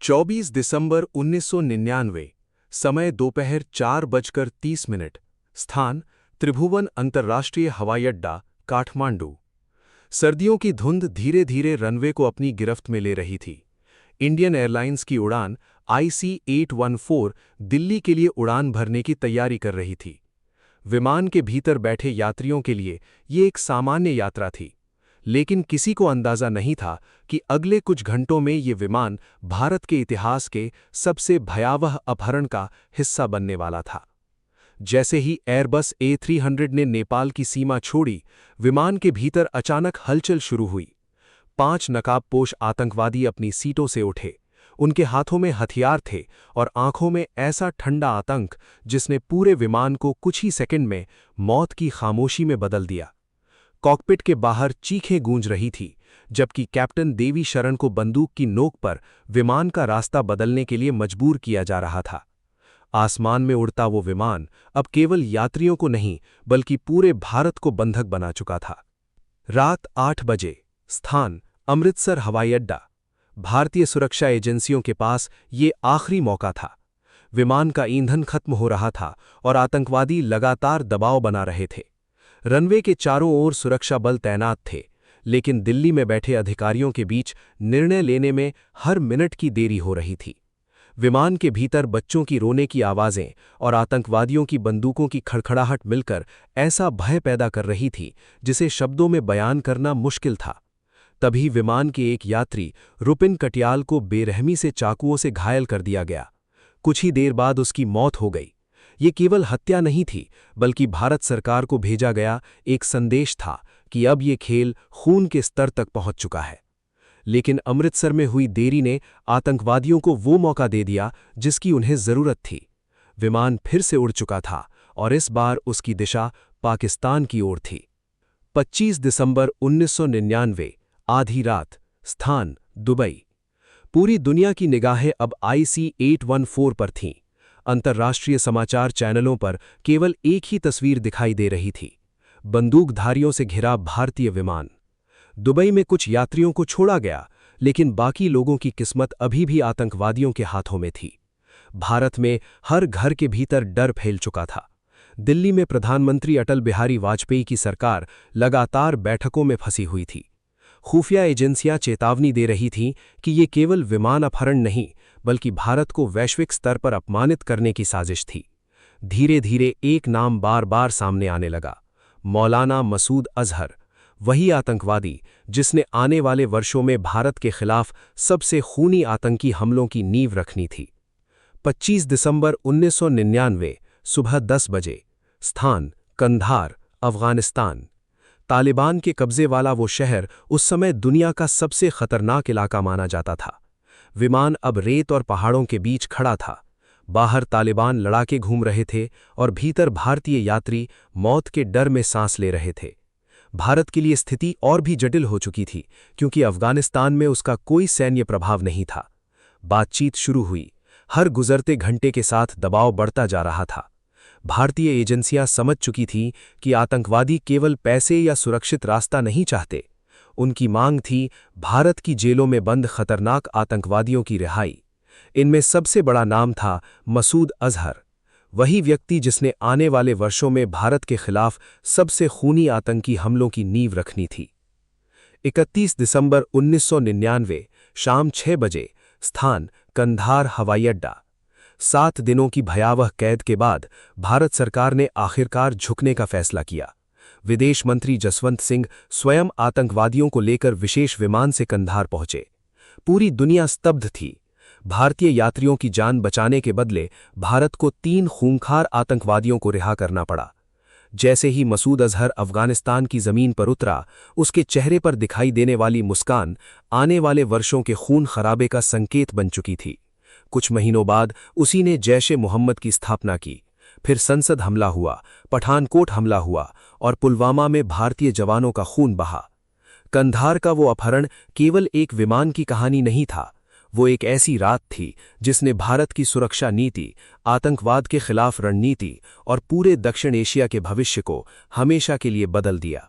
24 दिसंबर 1999, समय दोपहर 4:30, स्थान त्रिभुवन अंतर्राष्ट्रीय हवाई अड्डा, काठमांडू। सर्दियों की धुंध धीरे धीरे रनवे को अपनी गिरफ्त में ले रही थी। इंडियन एयरलाइंस की उड़ान IC-814 दिल्ली के लिए उड़ान भरने की तैयारी कर रही थी। विमान के भीतर बैठे यात्रियों के लिए ये एक सामान्य यात्रा थी, लेकिन किसी को अंदाजा नहीं था कि अगले कुछ घंटों में ये विमान भारत के इतिहास के सबसे भयावह अपहरण का हिस्सा बनने वाला था। जैसे ही एयरबस A300 ने नेपाल की सीमा छोड़ी, विमान के भीतर अचानक हलचल शुरू हुई। 5 नकाबपोश आतंकवादी अपनी सीटों से उठे। उनके हाथों में हथियार थे और आंखों में ऐसा ठंडा आतंक जिसने पूरे विमान को कुछ ही सेकंड में मौत की खामोशी में बदल दिया। कॉकपिट के बाहर चीखें गूंज रही थी, जबकि कैप्टन देवी शरण को बंदूक की नोक पर विमान का रास्ता बदलने के लिए मजबूर किया जा रहा था। आसमान में उड़ता वो विमान अब केवल यात्रियों को नहीं बल्कि पूरे भारत को बंधक बना चुका था। रात 8 बजे, स्थान अमृतसर हवाई अड्डा। भारतीय सुरक्षा एजेंसियों के पास ये आखिरी मौका था। विमान का ईंधन खत्म हो रहा था और आतंकवादी लगातार दबाव बना रहे थे। रनवे के चारों ओर सुरक्षा बल तैनात थे, लेकिन दिल्ली में बैठे अधिकारियों के बीच निर्णय लेने में हर मिनट की देरी हो रही थी। विमान के भीतर बच्चों की रोने की आवाज़ें और आतंकवादियों की बंदूकों की खड़खड़ाहट मिलकर ऐसा भय पैदा कर रही थी जिसे शब्दों में बयान करना मुश्किल था। तभी विमान के एक यात्री रुपिन कटियाल को बेरहमी से चाकुओं से घायल कर दिया गया। कुछ ही देर बाद उसकी मौत हो गई। ये केवल हत्या नहीं थी, बल्कि भारत सरकार को भेजा गया एक संदेश था कि अब ये खेल खून के स्तर तक पहुंच चुका है। लेकिन अमृतसर में हुई देरी ने आतंकवादियों को वो मौका दे दिया जिसकी उन्हें जरूरत थी। विमान फिर से उड़ चुका था और इस बार उसकी दिशा पाकिस्तान की ओर थी। 25 दिसंबर 1999, आधी रात, स्थान दुबई। पूरी दुनिया की निगाहें अब IC-814 पर थीं। अंतर्राष्ट्रीय समाचार चैनलों पर केवल एक ही तस्वीर दिखाई दे रही थी, बंदूकधारियों से घिरा भारतीय विमान। दुबई में कुछ यात्रियों को छोड़ा गया, लेकिन बाकी लोगों की किस्मत अभी भी आतंकवादियों के हाथों में थी। भारत में हर घर के भीतर डर फैल चुका था। दिल्ली में प्रधानमंत्री अटल बिहारी वाजपेयी की सरकार लगातार बैठकों में फंसी हुई थी। खुफिया एजेंसियां चेतावनी दे रही थीं कि ये केवल विमान अपहरण नहीं, बल्कि भारत को वैश्विक स्तर पर अपमानित करने की साजिश थी। धीरे धीरे एक नाम बार बार सामने आने लगा, मौलाना मसूद अजहर, वही आतंकवादी जिसने आने वाले वर्षों में भारत के खिलाफ सबसे खूनी आतंकी हमलों की नींव रखनी थी। 25 दिसंबर 1999, सुबह 10 बजे, स्थान कंधार, अफगानिस्तान। तालिबान के कब्जे वाला वो शहर उस समय दुनिया का सबसे खतरनाक इलाका माना जाता था। विमान अब रेत और पहाड़ों के बीच खड़ा था। बाहर तालिबान लड़ाके घूम रहे थे और भीतर भारतीय यात्री मौत के डर में सांस ले रहे थे। भारत के लिए स्थिति और भी जटिल हो चुकी थी, क्योंकि अफगानिस्तान में उसका कोई सैन्य प्रभाव नहीं था। बातचीत शुरू हुई। हर गुजरते घंटे के साथ दबाव बढ़ता जा रहा था। भारतीय एजेंसियां समझ चुकी थीं कि आतंकवादी केवल पैसे या सुरक्षित रास्ता नहीं चाहते। उनकी मांग थी भारत की जेलों में बंद खतरनाक आतंकवादियों की रिहाई। इनमें सबसे बड़ा नाम था मसूद अजहर, वही व्यक्ति जिसने आने वाले वर्षों में भारत के खिलाफ सबसे खूनी आतंकी हमलों की नींव रखनी थी। 31 दिसंबर 1999, शाम 6 बजे, स्थान कंधार हवाई अड्डा। 7 दिनों की भयावह कैद के बाद भारत सरकार ने आखिरकार झुकने का फैसला किया। विदेश मंत्री जसवंत सिंह स्वयं आतंकवादियों को लेकर विशेष विमान से कंधार पहुंचे। पूरी दुनिया स्तब्ध थी। भारतीय यात्रियों की जान बचाने के बदले भारत को 3 खूंखार आतंकवादियों को रिहा करना पड़ा। जैसे ही मसूद अजहर अफगानिस्तान की जमीन पर उतरा, उसके चेहरे पर दिखाई देने वाली मुस्कान आने वाले वर्षों के खून खराबे का संकेत बन चुकी थी। कुछ महीनों बाद उसी ने जैश-ए-मोहम्मद की स्थापना की। फिर संसद हमला हुआ, पठानकोट हमला हुआ और पुलवामा में भारतीय जवानों का खून बहा। कंधार का वो अपहरण केवल एक विमान की कहानी नहीं था, वो एक ऐसी रात थी जिसने भारत की सुरक्षा नीति, आतंकवाद के खिलाफ रणनीति और पूरे दक्षिण एशिया के भविष्य को हमेशा के लिए बदल दिया।